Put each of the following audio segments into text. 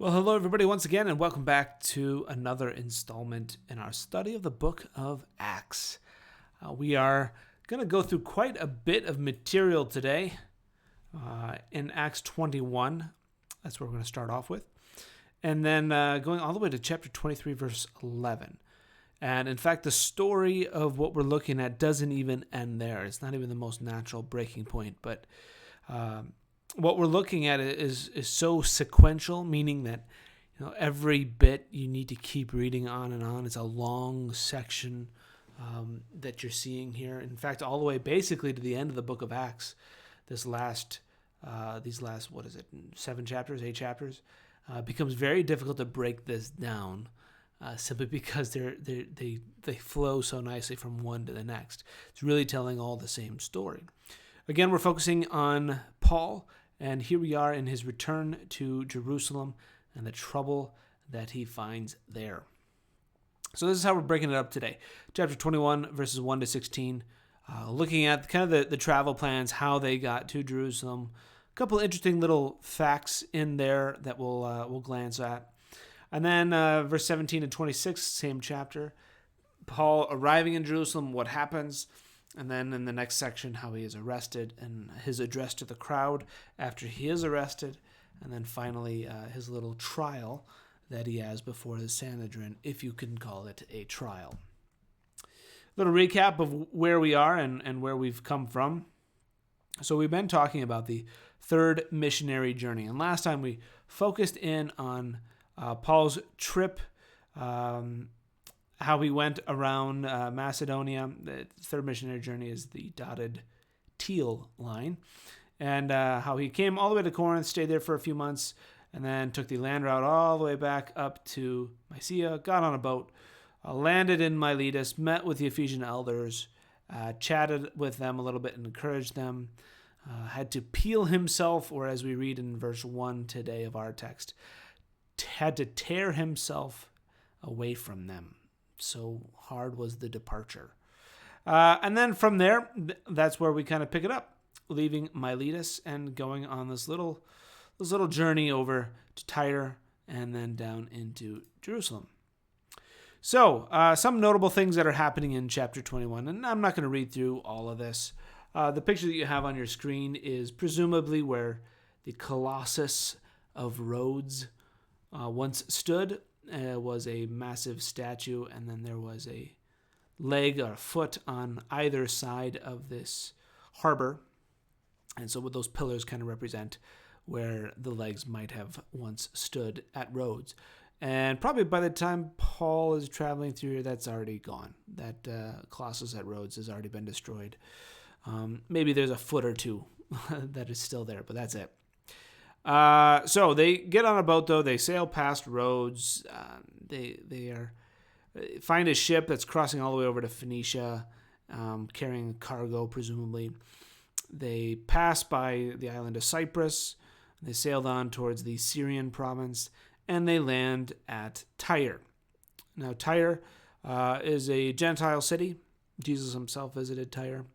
Well, hello, everybody, once again, and welcome back to another installment in our study of the book of Acts. We are going to go through quite a bit of material today in Acts 21. That's where we're going to start off with. And then going all the way to chapter 23, verse 11. And in fact, the story of what we're looking at doesn't even end there. It's not even the most natural breaking point, but what we're looking at is so sequential, meaning that every bit you need to keep reading on and on. It's a long section that you're seeing here. In fact, all the way basically to the end of the book of Acts, these last 7 chapters, 8 chapters, becomes very difficult to break this down. Simply because they flow so nicely from one to the next. It's really telling all the same story. Again, we're focusing on Paul, and here we are in his return to Jerusalem and the trouble that he finds there. So this is how we're breaking it up today. Chapter 21, verses 1 to 16, looking at kind of the travel plans, how they got to Jerusalem. A couple interesting little facts in there that we'll glance at. And then verse 17 and 26, same chapter, Paul arriving in Jerusalem, what happens, and then in the next section, how he is arrested and his address to the crowd after he is arrested, and then finally his little trial that he has before the Sanhedrin, if you can call it a trial. Little recap of where we are and where we've come from. So we've been talking about the third missionary journey, and last time we focused in on Paul's trip, how he went around Macedonia. The third missionary journey is the dotted teal line. And how he came all the way to Corinth, stayed there for a few months, and then took the land route all the way back up to Mysia, got on a boat, landed in Miletus, met with the Ephesian elders, chatted with them a little bit and encouraged them, had to peel himself, or as we read in verse 1 today of our text, had to tear himself away from them. So hard was the departure. And then from there, that's where we kind of pick it up, leaving Miletus and going on this little journey over to Tyre and then down into Jerusalem. So some notable things that are happening in chapter 21, and I'm not going to read through all of this. The picture that you have on your screen is presumably where the Colossus of Rhodes once stood. Was a massive statue, and then there was a leg or a foot on either side of this harbor. And so what those pillars kind of represent where the legs might have once stood at Rhodes. And probably by the time Paul is traveling through here, that's already gone. That Colossus at Rhodes has already been destroyed. Maybe there's a foot or two that is still there, but that's it. So they get on a boat, though. They sail past Rhodes. They find a ship that's crossing all the way over to Phoenicia, carrying cargo, presumably. They pass by the island of Cyprus. They sailed on towards the Syrian province, and they land at Tyre. Now, Tyre is a Gentile city. Jesus himself visited Tyre.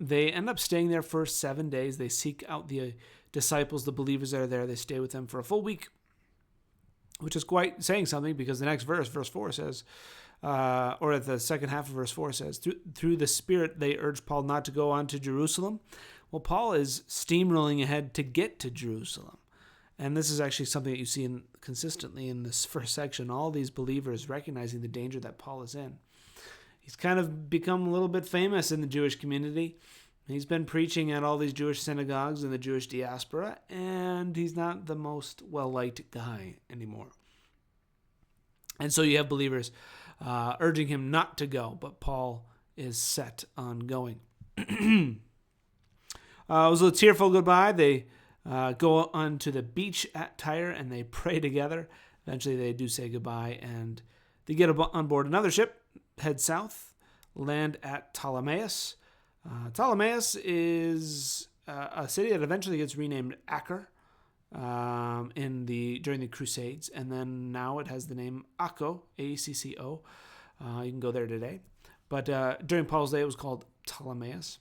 They end up staying there for 7 days. They seek out the disciples, the believers that are there. They stay with them for a full week, which is quite saying something because the next verse 4 says, or at the second half of verse 4 says, through the Spirit they urge Paul not to go on to Jerusalem. Well, Paul is steamrolling ahead to get to Jerusalem. And this is actually something that you see consistently in this first section. All these believers recognizing the danger that Paul is in. He's kind of become a little bit famous in the Jewish community. He's been preaching at all these Jewish synagogues in the Jewish diaspora, and he's not the most well-liked guy anymore. And so you have believers urging him not to go, but Paul is set on going. It was a tearful goodbye. They go onto the beach at Tyre, and they pray together. Eventually they do say goodbye, and they get on board another ship, head south, land at Ptolemais. Ptolemais is a city that eventually gets renamed Acre during the Crusades, and then now it has the name Acco, A-C-C-O. You can go there today. But during Paul's day, it was called Ptolemais.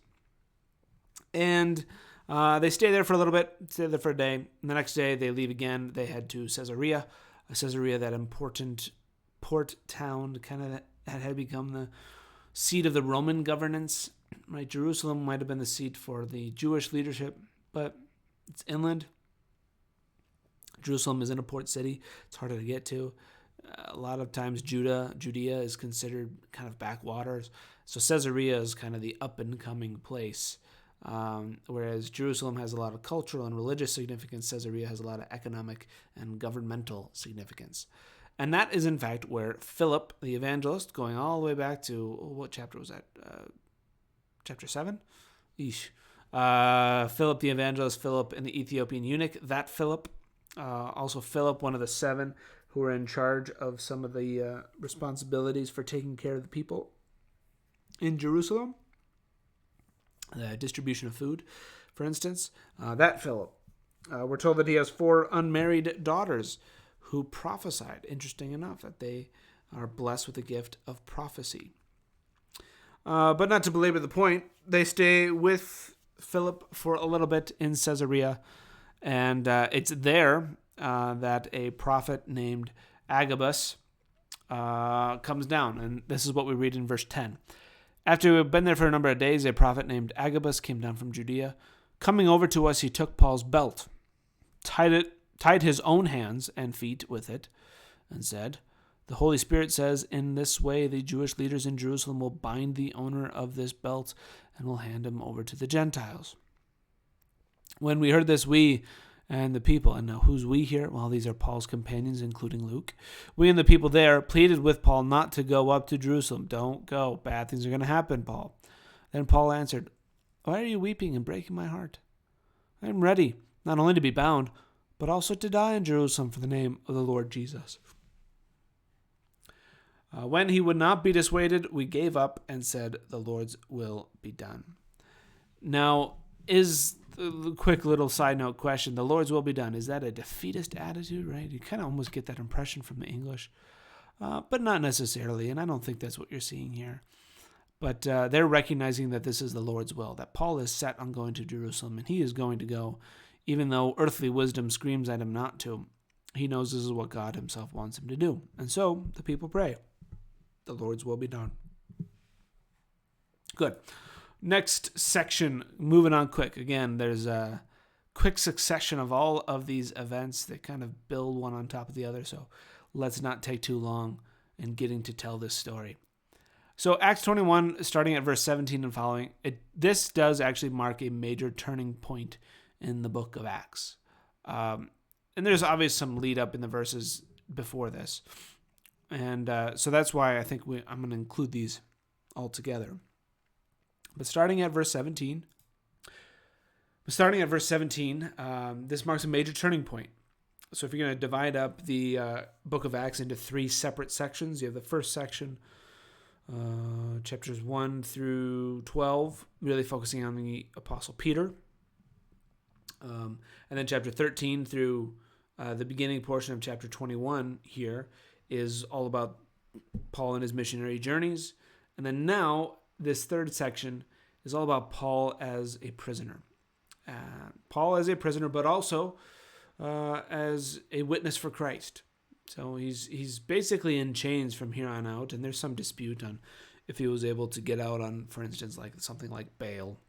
And They stay there for a little bit, stay there for a day. And the next day, they leave again. They head to Caesarea. Caesarea, that important port town, kind of that had become the seat of the Roman governance. Right, Jerusalem might have been the seat for the Jewish leadership, but it's inland. Jerusalem isn't a port city. It's harder to get to. A lot of times Judea is considered kind of backwaters. So Caesarea is kind of the up-and-coming place. Whereas Jerusalem has a lot of cultural and religious significance, Caesarea has a lot of economic and governmental significance. And that is, in fact, where Philip, the evangelist, going all the way back to, what chapter was that? Chapter 7? Philip the evangelist, Philip and the Ethiopian eunuch, that Philip. Also Philip, one of the 7 who were in charge of some of the responsibilities for taking care of the people in Jerusalem. The distribution of food, for instance. That Philip. We're told that he has 4 unmarried daughters who prophesied. Interesting enough that they are blessed with the gift of prophecy. But not to belabor the point, they stay with Philip for a little bit in Caesarea. And it's there that a prophet named Agabus comes down. And this is what we read in verse 10. After we had been there for a number of days, a prophet named Agabus came down from Judea. Coming over to us, he took Paul's belt, tied his own hands and feet with it, and said, "The Holy Spirit says, in this way the Jewish leaders in Jerusalem will bind the owner of this belt and will hand him over to the Gentiles." When we heard this, we and the people, and now who's we here? Well, these are Paul's companions, including Luke. We and the people there pleaded with Paul not to go up to Jerusalem. Don't go. Bad things are going to happen, Paul. Then Paul answered, "Why are you weeping and breaking my heart? I am ready not only to be bound, but also to die in Jerusalem for the name of the Lord Jesus." When he would not be dissuaded, we gave up and said, "The Lord's will be done." Now, is the quick little side note question, the Lord's will be done, is that a defeatist attitude, right? You kind of almost get that impression from the English, but not necessarily, and I don't think that's what you're seeing here. But they're recognizing that this is the Lord's will, that Paul is set on going to Jerusalem, and he is going to go, even though earthly wisdom screams at him not to. He knows this is what God himself wants him to do. And so the people pray, "The Lord's will be done." Good. Next section, moving on quick. Again, there's a quick succession of all of these events that kind of build one on top of the other. So let's not take too long in getting to tell this story. So Acts 21, starting at verse 17 and following, this does actually mark a major turning point in the book of Acts. And there's obviously some lead up in the verses before this. And so that's why I think I'm going to include these all together. But starting at verse 17, this marks a major turning point. So if you're going to divide up the book of Acts into 3 separate sections, you have the first section, chapters 1 through 12, really focusing on the Apostle Peter. And then chapter 13 through the beginning portion of chapter 21 here is all about Paul and his missionary journeys. And then now, this third section is all about Paul as a prisoner. Paul as a prisoner, but also as a witness for Christ. So he's basically in chains from here on out, and there's some dispute on if he was able to get out on, for instance, like something like bail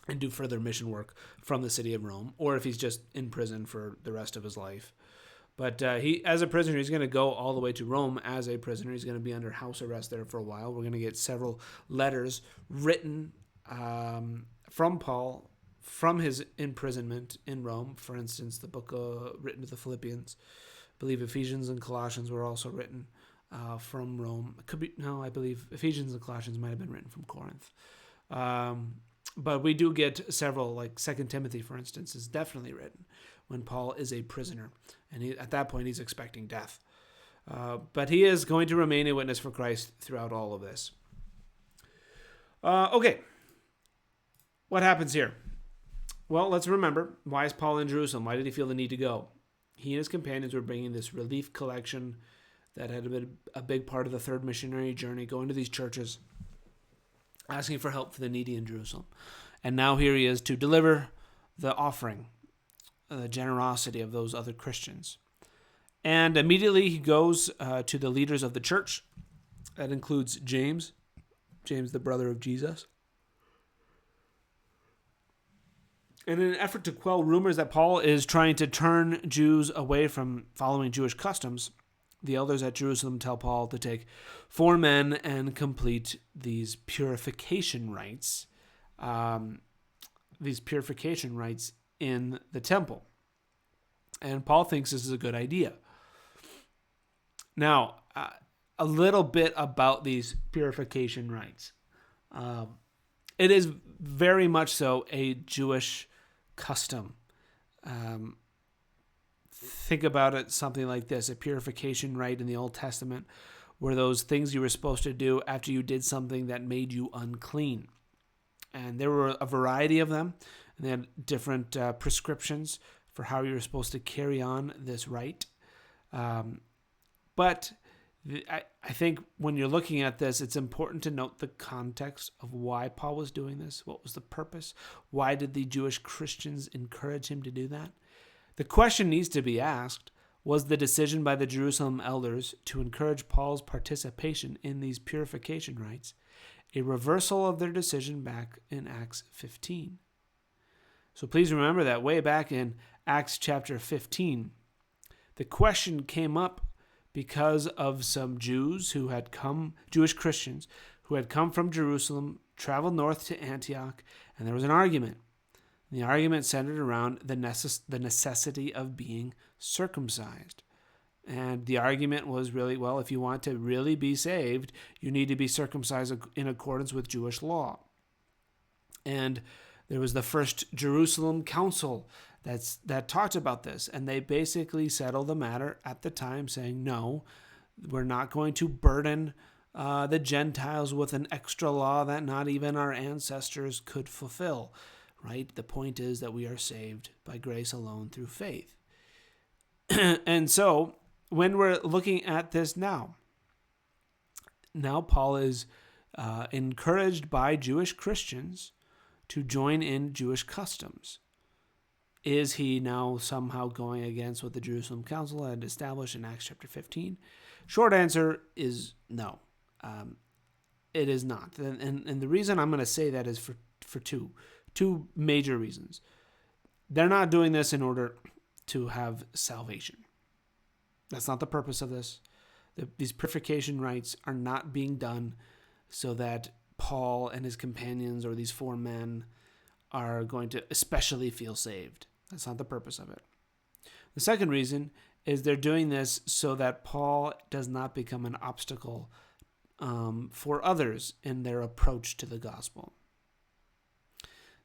and do further mission work from the city of Rome, or if he's just in prison for the rest of his life. But he, as a prisoner, he's going to go all the way to Rome as a prisoner. He's going to be under house arrest there for a while. We're going to get several letters written from Paul from his imprisonment in Rome. For instance, the book written to the Philippians. I believe Ephesians and Colossians were also written from Rome. I believe Ephesians and Colossians might have been written from Corinth. But we do get several, like 2 Timothy, for instance, is definitely written when Paul is a prisoner. And at that point, he's expecting death. But he is going to remain a witness for Christ throughout all of this. Okay. What happens here? Well, let's remember, why is Paul in Jerusalem? Why did he feel the need to go? He and his companions were bringing this relief collection that had been a big part of the third missionary journey, going to these churches, asking for help for the needy in Jerusalem. And now here he is to deliver the offering, the generosity of those other Christians. And immediately he goes to the leaders of the church. That includes James, the brother of Jesus. And in an effort to quell rumors that Paul is trying to turn Jews away from following Jewish customs, the elders at Jerusalem tell Paul to take 4 men and complete these purification rites. In the temple. And Paul thinks this is a good idea. Now, a little bit about these purification rites. It is very much so a Jewish custom. Think about it something like this. A purification rite in the Old Testament were those things you were supposed to do after you did something that made you unclean. And there were a variety of them. And they had different prescriptions for how you were supposed to carry on this rite. But I think when you're looking at this, it's important to note the context of why Paul was doing this. What was the purpose? Why did the Jewish Christians encourage him to do that? The question needs to be asked, was the decision by the Jerusalem elders to encourage Paul's participation in these purification rites a reversal of their decision back in Acts 15? So please remember that way back in Acts chapter 15, the question came up because of some Jews who had come, Jewish Christians, who had come from Jerusalem, traveled north to Antioch, and there was an argument. And the argument centered around the necessity of being circumcised. And the argument was really, well, if you want to really be saved, you need to be circumcised in accordance with Jewish law. And there was the first Jerusalem council that talked about this, and they basically settled the matter at the time, saying, no, we're not going to burden the Gentiles with an extra law that not even our ancestors could fulfill, right? The point is that we are saved by grace alone through faith. And so when we're looking at this now Paul is encouraged by Jewish Christians to join in Jewish customs. Is he now somehow going against what the Jerusalem Council had established in Acts chapter 15? Short answer is no. It is not. And the reason I'm going to say that is for two major reasons. They're not doing this in order to have salvation. That's not the purpose of this. These purification rites are not being done so that Paul and his companions or these 4 men are going to especially feel saved. That's not the purpose of it. The second reason is they're doing this so that Paul does not become an obstacle for others in their approach to the gospel.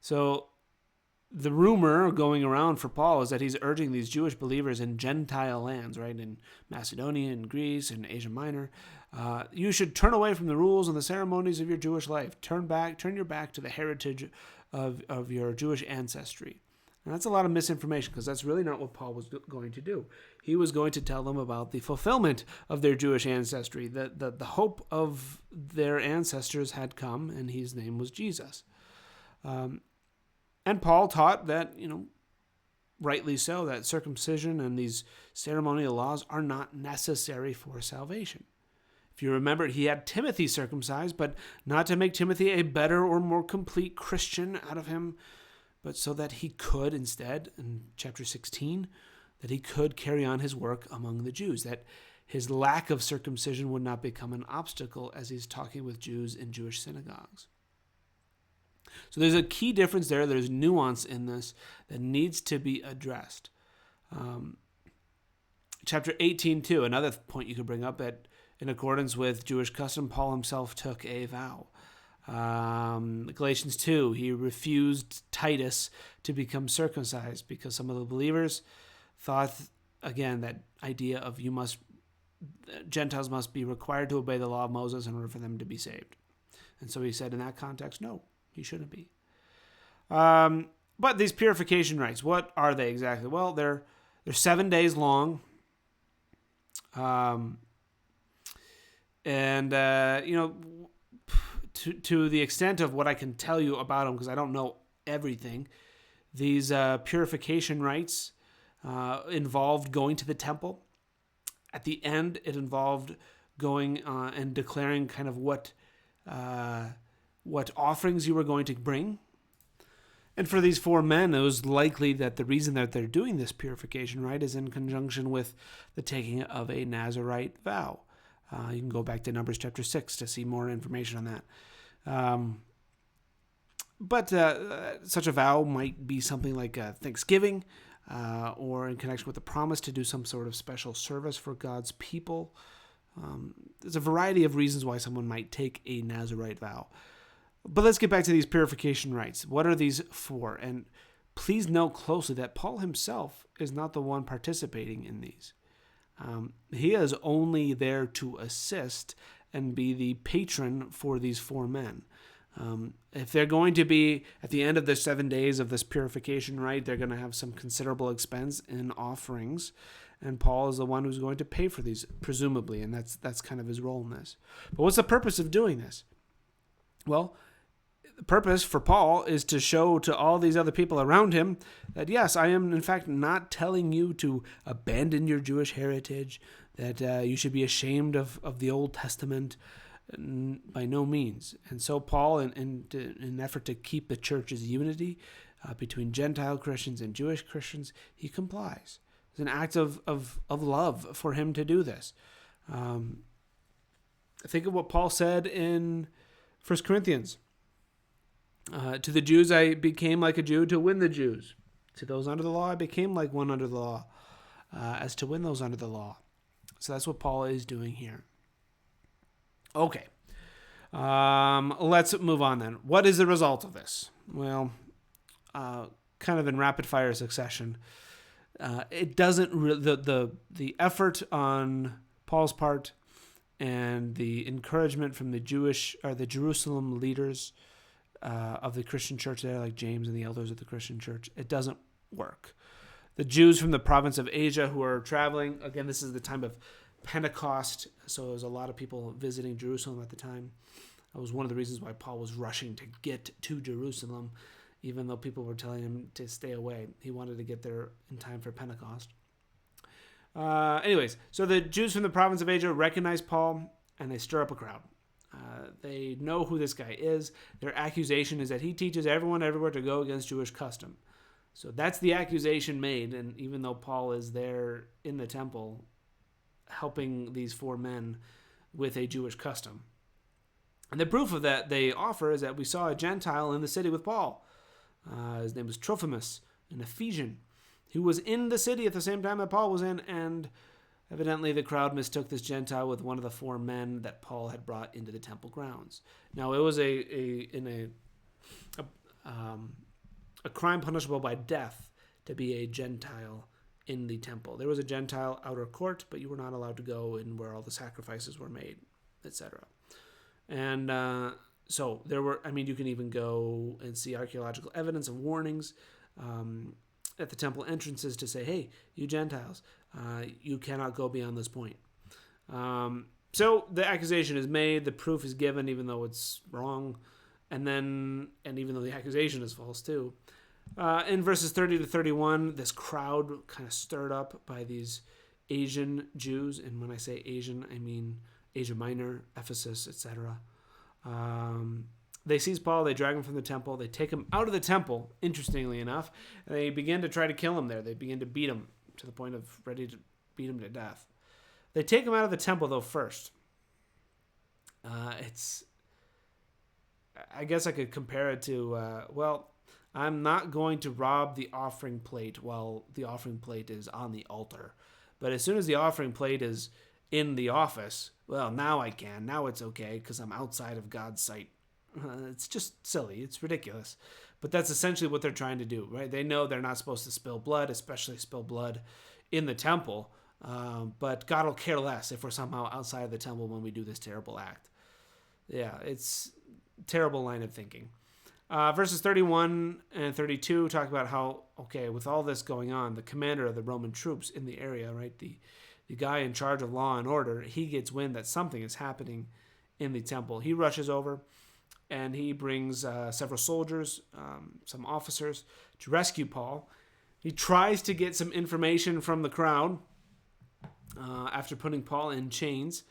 So the rumor going around for Paul is that he's urging these Jewish believers in Gentile lands, right, in Macedonia and Greece and Asia Minor, you should turn away from the rules and the ceremonies of your Jewish life. Turn your back to the heritage of your Jewish ancestry. And that's a lot of misinformation, because that's really not what Paul was going to do. He was going to tell them about the fulfillment of their Jewish ancestry. The hope of their ancestors had come, and his name was Jesus. And Paul taught that, rightly so, that circumcision and these ceremonial laws are not necessary for salvation. If you remember, he had Timothy circumcised, but not to make Timothy a better or more complete Christian out of him, but so that he could instead, in chapter 16, that he could carry on his work among the Jews, that his lack of circumcision would not become an obstacle as he's talking with Jews in Jewish synagogues. So there's a key difference there. There's nuance in this that needs to be addressed. Chapter 18, too, another point you could bring up, that in accordance with Jewish custom, Paul himself took a vow. Galatians 2, he refused Titus to become circumcised because some of the believers thought, again, that idea of Gentiles must be required to obey the law of Moses in order for them to be saved. And so he said in that context, no, he shouldn't be. But these purification rites, what are they exactly? Well, they're 7 days long. To the extent of what I can tell you about them, because I don't know everything. These purification rites involved going to the temple. At the end, it involved going and declaring kind of what offerings you were going to bring. And for these 4 men, it was likely that the reason that they're doing this purification rite is in conjunction with the taking of a Nazirite vow. You can go back to Numbers chapter 6 to see more information on that. But such a vow might be something like Thanksgiving, or in connection with the promise to do some sort of special service for God's people. There's a variety of reasons why someone might take a Nazirite vow. But let's get back to these purification rites. What are these for? And please note closely that Paul himself is not the one participating in these. He is only there to assist and be the patron for these 4 men. If they're going to be, at the end of the 7 days of this purification rite, they're going to have some considerable expense in offerings. And Paul is the one who's going to pay for these, presumably, and that's kind of his role in this. But what's the purpose of doing this? Well, the purpose for Paul is to show to all these other people around him that, yes, I am, in fact, not telling you to abandon your Jewish heritage, that you should be ashamed of the Old Testament, by no means. And so Paul, in an effort to keep the church's unity between Gentile Christians and Jewish Christians, he complies. It's an act of love for him to do this. Think of what Paul said in 1 Corinthians. To the Jews I became like a Jew to win the Jews. To those under the law I became like one under the law, as to win those under the law. So that's what Paul is doing here. Okay. Let's move on then. What is the result of this? Well, kind of in rapid fire succession. It doesn't the effort on Paul's part and the encouragement from the Jerusalem leaders of the Christian church there, like James and the elders of the Christian church, it doesn't work. The Jews from the province of Asia who are traveling, again, this is the time of Pentecost, so there was a lot of people visiting Jerusalem at the time. That was one of the reasons why Paul was rushing to get to Jerusalem, even though people were telling him to stay away. He wanted to get there in time for Pentecost. Anyways, so the Jews from the province of Asia recognize Paul, and they stir up a crowd. They know who this guy is. Their accusation is that he teaches everyone everywhere to go against Jewish custom. So that's the accusation made, and even though Paul is there in the temple helping these 4 men with a Jewish custom. And the proof of that they offer is that we saw a Gentile in the city with Paul. His name was Trophimus, an Ephesian, who was in the city at the same time that Paul was in, and evidently the crowd mistook this Gentile with one of the 4 men that Paul had brought into the temple grounds. Now, it was a crime punishable by death to be a Gentile in the temple. There was a Gentile outer court, but you were not allowed to go in where all the sacrifices were made, etc. And so there were, you can even go and see archaeological evidence of warnings at the temple entrances to say, hey, you Gentiles, you cannot go beyond this point. So the accusation is made, the proof is given, even though it's wrong, and even though the accusation is false too. In verses 30 to 31, this crowd kind of stirred up by these Asian Jews, and when I say Asian, I mean Asia Minor, Ephesus, etc. They seize Paul, they drag him from the temple, they take him out of the temple, interestingly enough, and they begin to try to kill him there. They begin to beat him to the point of ready to beat him to death. They take him out of the temple, though, first. I guess I could compare it to, I'm not going to rob the offering plate while the offering plate is on the altar. But as soon as the offering plate is in the office, well, now I can. Now it's okay because I'm outside of God's sight. It's just silly. It's ridiculous. But that's essentially what they're trying to do, right? They know they're not supposed to spill blood, especially spill blood in the temple. But God will care less if we're somehow outside of the temple when we do this terrible act. Yeah, it's a terrible line of thinking. Verses 31 and 32 talk about how, with all this going on, the commander of the Roman troops in the area, right, the guy in charge of law and order, he gets wind that something is happening in the temple. He rushes over, and he brings several soldiers, some officers, to rescue Paul. He tries to get some information from the crowd after putting Paul in chains,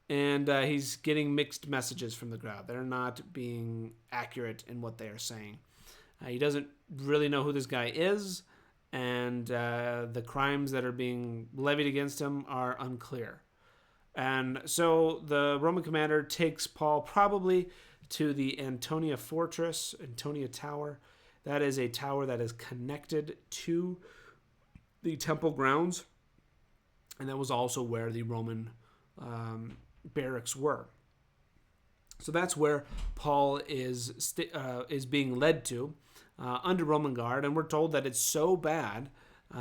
and he's getting mixed messages from the crowd. They're not being accurate in what they are saying. He doesn't really know who this guy is, and the crimes that are being levied against him are unclear. And so the Roman commander takes Paul probably to the Antonia Fortress, Antonia Tower. That is a tower that is connected to the temple grounds, and that was also where the Roman barracks were. So that's where Paul is being led to under Roman guard, and we're told that it's so bad,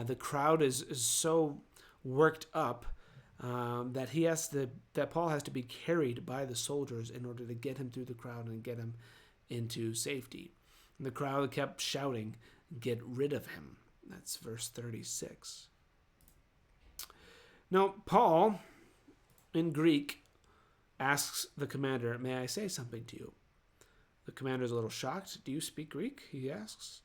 the crowd is so worked up that Paul has to be carried by the soldiers in order to get him through the crowd and get him into safety. And the crowd kept shouting, "Get rid of him." That's verse 36. Now, Paul, in Greek, asks the commander, "May I say something to you?" The commander is a little shocked. "Do you speak Greek?" he asks.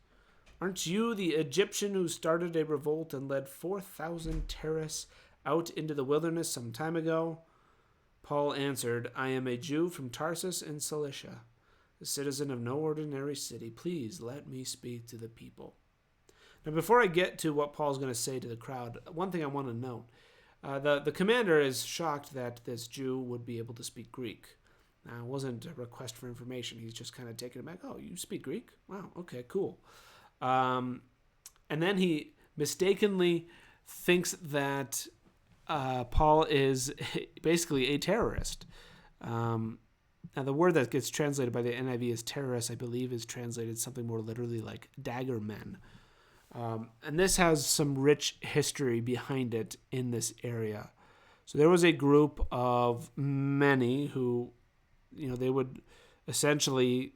"Aren't you the Egyptian who started a revolt and led 4,000 terrorists out into the wilderness some time ago?" Paul answered, "I am a Jew from Tarsus in Cilicia, a citizen of no ordinary city. Please let me speak to the people." Now, before I get to what Paul's going to say to the crowd, one thing I want to note. The commander is shocked that this Jew would be able to speak Greek. Now, it wasn't a request for information. He's just kind of taken it back. "Oh, you speak Greek? Wow, okay, cool." And then he mistakenly thinks that Paul is basically a terrorist. Now, the word that gets translated by the NIV as terrorist, I believe, is translated something more literally like dagger men. And this has some rich history behind it in this area. So there was a group of many who, they would essentially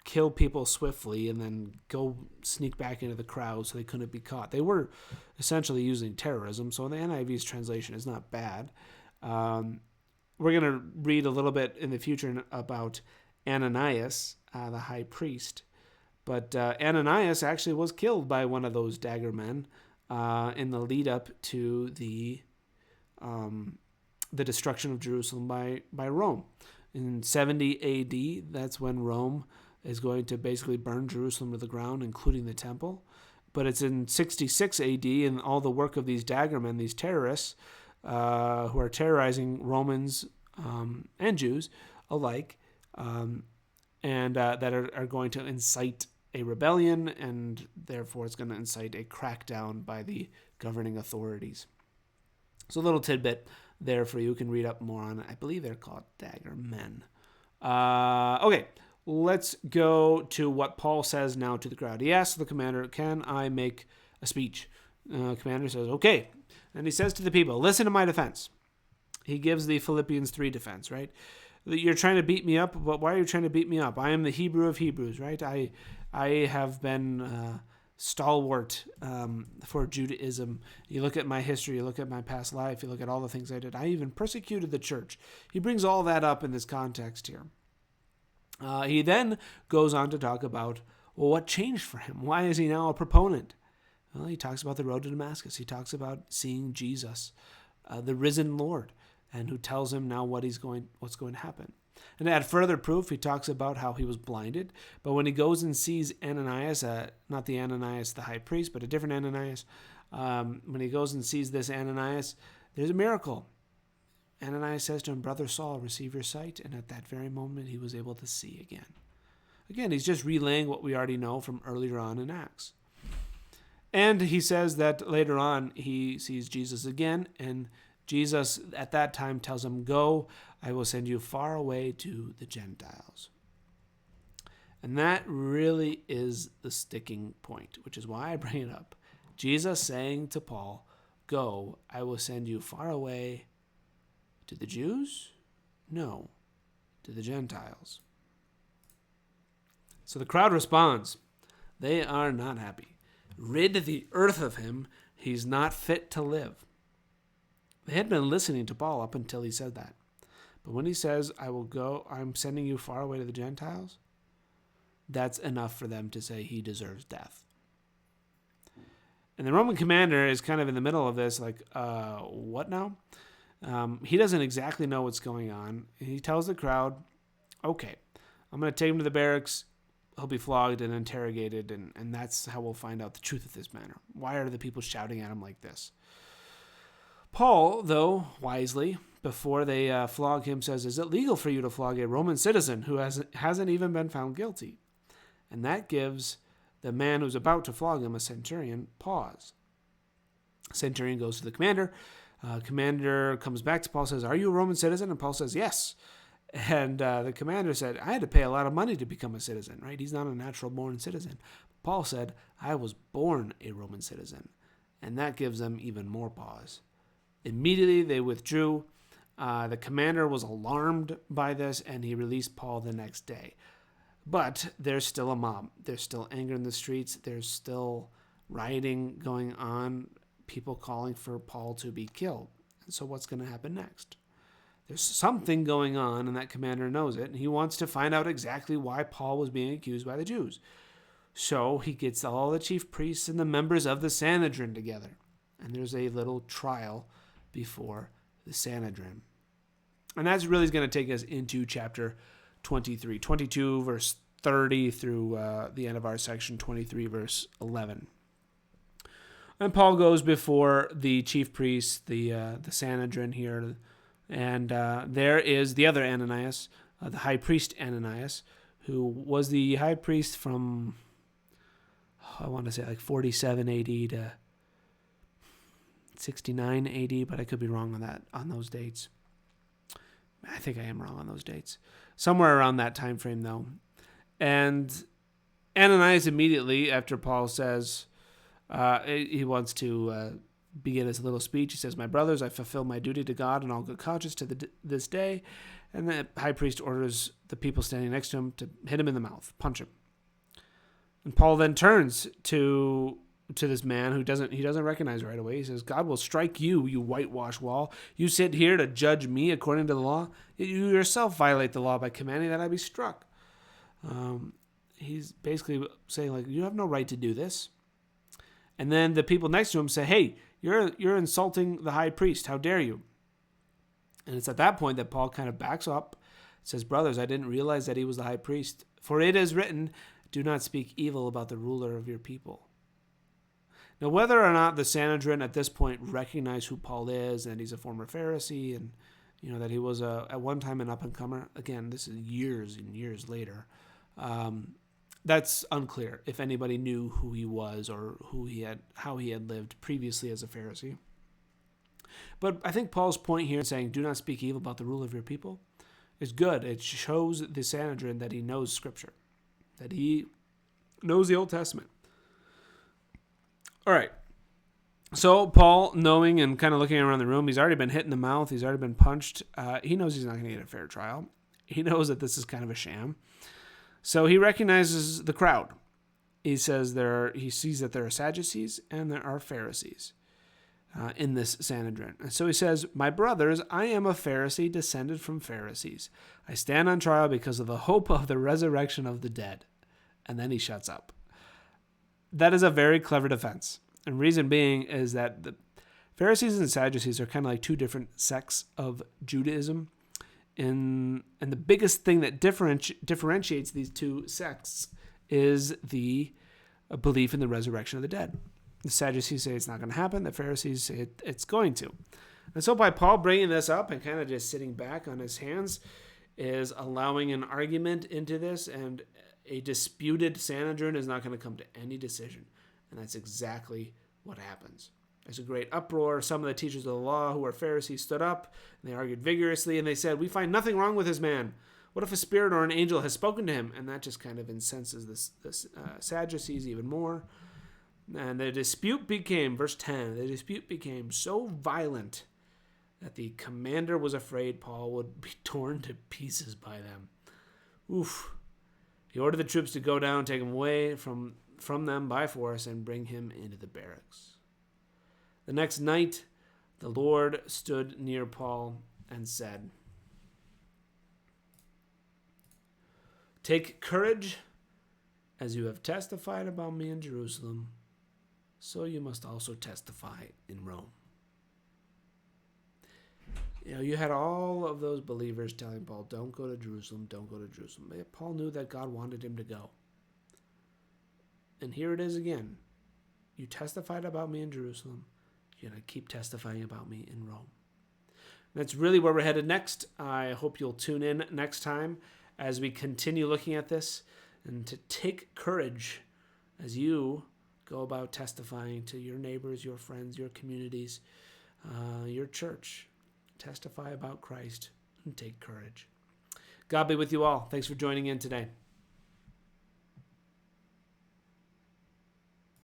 kill people swiftly and then go sneak back into the crowd so they couldn't be caught. They were essentially using terrorism, so the NIV's translation is not bad. We're going to read a little bit in the future about Ananias, the high priest. But Ananias actually was killed by one of those dagger men in the lead up to the destruction of Jerusalem by Rome. In 70 AD, that's when Rome is going to basically burn Jerusalem to the ground, including the temple. But it's in 66 AD, and all the work of these dagger men, these terrorists, who are terrorizing Romans and Jews alike, and that are going to incite a rebellion, and therefore it's going to incite a crackdown by the governing authorities. So a little tidbit there for you. You can read up more on it. I believe they're called dagger men. Okay, let's go to what Paul says now to the crowd. He asks the commander, "Can I make a speech?" Commander says, "Okay." And he says to the people, "Listen to my defense." He gives the Philippians 3 defense, right? You're trying to beat me up, but why are you trying to beat me up? I am the Hebrew of Hebrews, right? I have been stalwart for Judaism. You look at my history, you look at my past life, you look at all the things I did. I even persecuted the church. He brings all that up in this context here. He then goes on to talk about, well, what changed for him? Why is he now a proponent? Well, he talks about the road to Damascus. He talks about seeing Jesus, the risen Lord, and who tells him now what's going to happen. And to add further proof, he talks about how he was blinded. But when he goes and sees Ananias, not the Ananias, the high priest, but a different Ananias, when he goes and sees this Ananias, there's a miracle. Ananias says to him, "Brother Saul, receive your sight." And at that very moment, he was able to see again. Again, he's just relaying what we already know from earlier on in Acts. And he says that later on, he sees Jesus again, and Jesus at that time tells him, "Go, I will send you far away to the Gentiles." And that really is the sticking point, which is why I bring it up. Jesus saying to Paul, "Go, I will send you far away to the Jews? No, to the Gentiles." So the crowd responds. They are not happy. "Rid the earth of him. He's not fit to live." They had been listening to Paul up until he said that. But when he says, I will go, I'm sending you far away to the Gentiles, that's enough for them to say he deserves death. And the Roman commander is kind of in the middle of this, like, what now? He doesn't exactly know what's going on. He tells the crowd, okay, I'm going to take him to the barracks. He'll be flogged and interrogated, and that's how we'll find out the truth of this matter. Why are the people shouting at him like this? Paul, though, wisely, before they flog him, says, is it legal for you to flog a Roman citizen who hasn't even been found guilty? And that gives the man who's about to flog him, a centurion, pause. Centurion goes to the commander. Commander comes back to Paul, says, are you a Roman citizen? And Paul says, yes. And the commander said, I had to pay a lot of money to become a citizen, right? He's not a natural-born citizen. Paul said, I was born a Roman citizen. And that gives them even more pause. Immediately, they withdrew. The commander was alarmed by this, and he released Paul the next day. But there's still a mob. There's still anger in the streets. There's still rioting going on, people calling for Paul to be killed. And so what's going to happen next? There's something going on, and that commander knows it, and he wants to find out exactly why Paul was being accused by the Jews. So he gets all the chief priests and the members of the Sanhedrin together, and there's a little trial before the Sanhedrin. And that's really going to take us into chapter 23, 22, verse 30 through the end of our section, 23, verse 11. And Paul goes before the chief priests, the Sanhedrin here, and there is the other Ananias, the high priest Ananias, who was the high priest from, I want to say like 47 AD to 69 AD, but I could be wrong on those dates. I think I am wrong on those dates. Somewhere around that time frame, though. And Ananias immediately, after Paul says, he wants to begin his little speech. He says, my brothers, I fulfill my duty to God in all good conscience to this day. And the high priest orders the people standing next to him to hit him in the mouth, punch him. And Paul then turns to this man who doesn't recognize right away. He says, God will strike you, you whitewashed wall. You sit here to judge me according to the law. You yourself violate the law by commanding that I be struck. He's basically saying, like, you have no right to do this. And then the people next to him say, hey, you're insulting the high priest. How dare you? And it's at that point that Paul kind of backs up, says, brothers, I didn't realize that he was the high priest. For it is written, do not speak evil about the ruler of your people. Now, whether or not the Sanhedrin at this point recognize who Paul is, and he's a former Pharisee, and that he was at one time an up-and-comer, again, this is years and years later, that's unclear if anybody knew who he was or how he had lived previously as a Pharisee. But I think Paul's point here in saying, do not speak evil about the rule of your people, is good. It shows the Sanhedrin that he knows Scripture, that he knows the Old Testament. All right. So Paul, knowing and kind of looking around the room, he's already been hit in the mouth. He's already been punched. He knows he's not going to get a fair trial. He knows that this is kind of a sham. So he recognizes the crowd. He says he sees that there are Sadducees and there are Pharisees in this Sanhedrin. And so he says, my brothers, I am a Pharisee descended from Pharisees. I stand on trial because of the hope of the resurrection of the dead. And then he shuts up. That is a very clever defense. And reason being is that the Pharisees and Sadducees are kind of like two different sects of Judaism. And the biggest thing that differentiates these two sects is the belief in the resurrection of the dead. The Sadducees say it's not going to happen. The Pharisees say it's going to. And so by Paul bringing this up and kind of just sitting back on his hands is allowing an argument into this, and a disputed Sanhedrin is not going to come to any decision. And that's exactly what happens. There's a great uproar. Some of the teachers of the law who are Pharisees stood up, and they argued vigorously, and they said, we find nothing wrong with this man. What if a spirit or an angel has spoken to him? And that just kind of incenses the Sadducees even more. And the dispute became, verse 10, the dispute became so violent that the commander was afraid Paul would be torn to pieces by them. Oof. He ordered the troops to go down, take him away from them by force, and bring him into the barracks. The next night, the Lord stood near Paul and said, Take courage, as you have testified about me in Jerusalem, so you must also testify in Rome. You had all of those believers telling Paul, don't go to Jerusalem, don't go to Jerusalem. But Paul knew that God wanted him to go. And here it is again. You testified about me in Jerusalem. You're going to keep testifying about me in Rome. That's really where we're headed next. I hope you'll tune in next time as we continue looking at this, and to take courage as you go about testifying to your neighbors, your friends, your communities, your church. Testify about Christ and take courage. God be with you all. Thanks for joining in today.